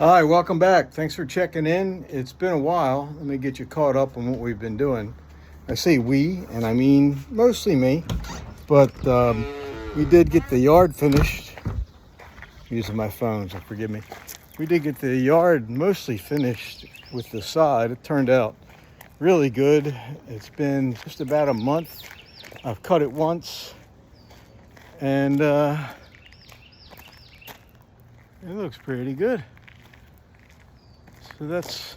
Hi, welcome back. Thanks for checking in. It's been a while. Let me get you caught up on what we've been doing. I say we, and I mean mostly me, but we did get the yard finished. I'm using my phone, so forgive me. We did get the yard mostly finished with the side. It turned out really good. It's been just about a month. I've cut it once, and it looks pretty good. So that's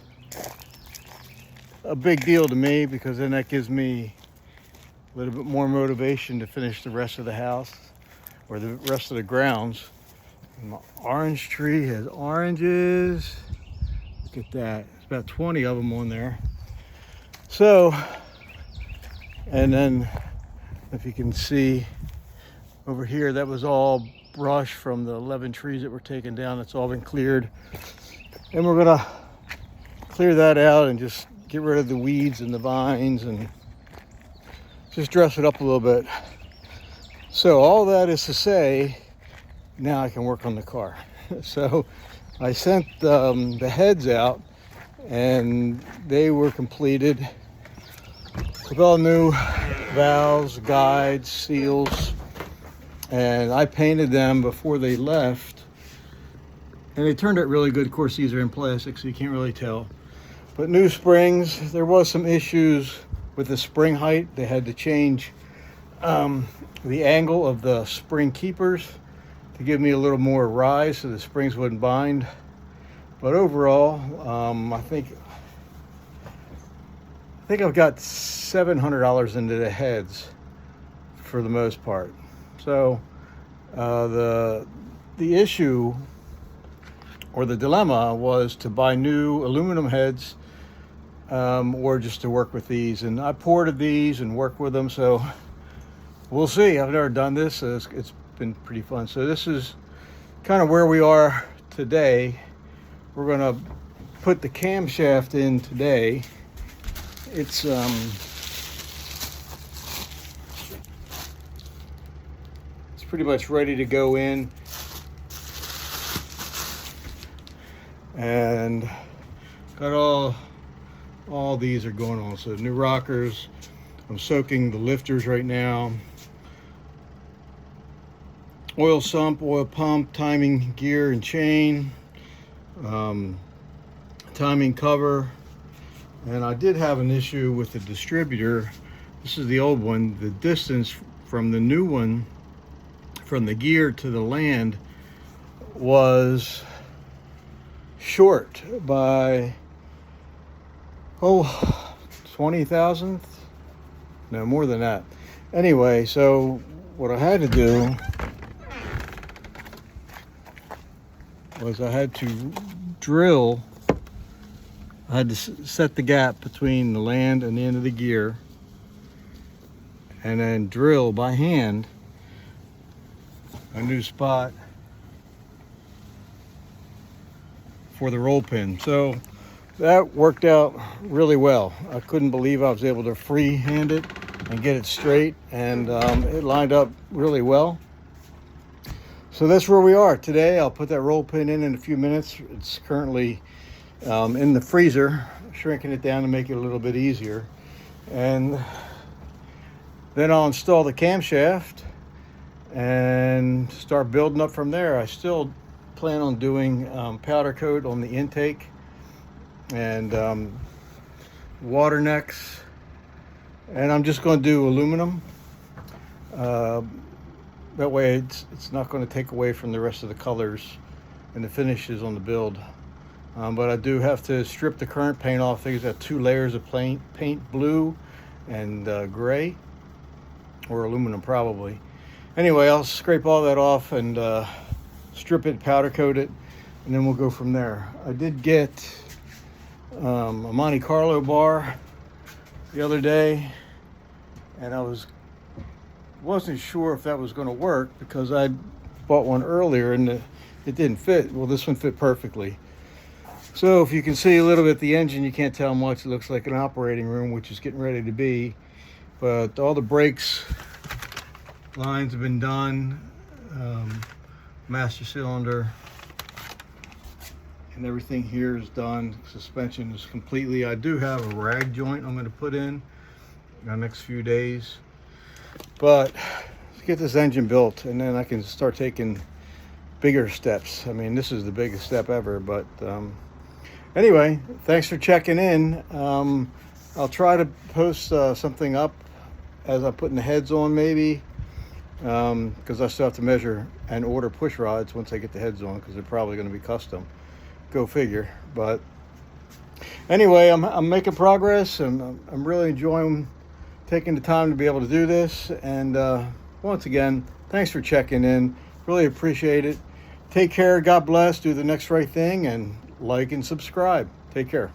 a big deal to me because then that gives me a little bit more motivation to finish the rest of the house or the rest of the grounds. And my orange tree has oranges. Look at that. There's about 20 of them on there. So, and then if you can see over here, that was all brush from the 11 trees that were taken down. It's all been cleared. And we're gonna clear that out and just get rid of the weeds and the vines and just dress it up a little bit. So all that is to say, now I can work on the car. So I sent the heads out and they were completed with all new valves, guides, seals, and I painted them before they left and they turned out really good. Of course, these are in plastic, so you can't really tell. But new springs, there was some issues with the spring height. They had to change the angle of the spring keepers to give me a little more rise so the springs wouldn't bind. But overall, I think I've got $700 into the heads for the most part. So the issue or the dilemma was to buy new aluminum heads or just to work with these. And I ported these and worked with them, so we'll see. I've never done this, so it's been pretty fun. So this is kind of where we are today. We're gonna put the camshaft in today. It's pretty much ready to go in. And got all these are going on. So new rockers. I'm soaking the lifters right now. Oil sump, oil pump, timing gear and chain, timing cover. And I did have an issue with the distributor. This is the old one. The distance from the new one, from the gear to the land, was short by 20 thousandths, no more than that. Anyway, so what I had to do was I had to drill. I had to set the gap between the land and the end of the gear and then drill by hand a new spot for the roll pin. So that worked out really well. I couldn't believe I was able to freehand it and get it straight, and it lined up really well. So that's where we are today. I'll put that roll pin in a few minutes. It's currently in the freezer, shrinking it down to make it a little bit easier. And then I'll install the camshaft and start building up from there. I still plan on doing powder coat on the intake and water necks, and I'm just going to do aluminum. That way it's not going to take away from the rest of the colors and the finishes on the build. But I do have to strip the current paint off. I think it's got 2 layers of paint, blue and gray, or aluminum probably. Anyway, I'll scrape all that off and strip it, powder coat it, and then we'll go from there. I did get a Monte Carlo bar the other day, and I wasn't sure if that was going to work because I bought one earlier and it didn't fit. Well, this one fit perfectly. So if you can see a little bit the engine, you can't tell much. It looks like an operating room, which is getting ready to be. But all the brakes lines have been done. Master cylinder and everything here is done. Suspension is completely, I do have a rag joint I'm going to put in the next few days, but let's get this engine built and then I can start taking bigger steps. I mean, this is the biggest step ever, but anyway, thanks for checking in. I'll try to post something up as I'm putting the heads on, maybe, because I still have to measure and order push rods once I get the heads on, because they're probably going to be custom. Go figure. But anyway, I'm making progress, and I'm really enjoying taking the time to be able to do this. And once again, thanks for checking in. Really appreciate it. Take care. God bless. Do the next right thing, and like and subscribe. Take care.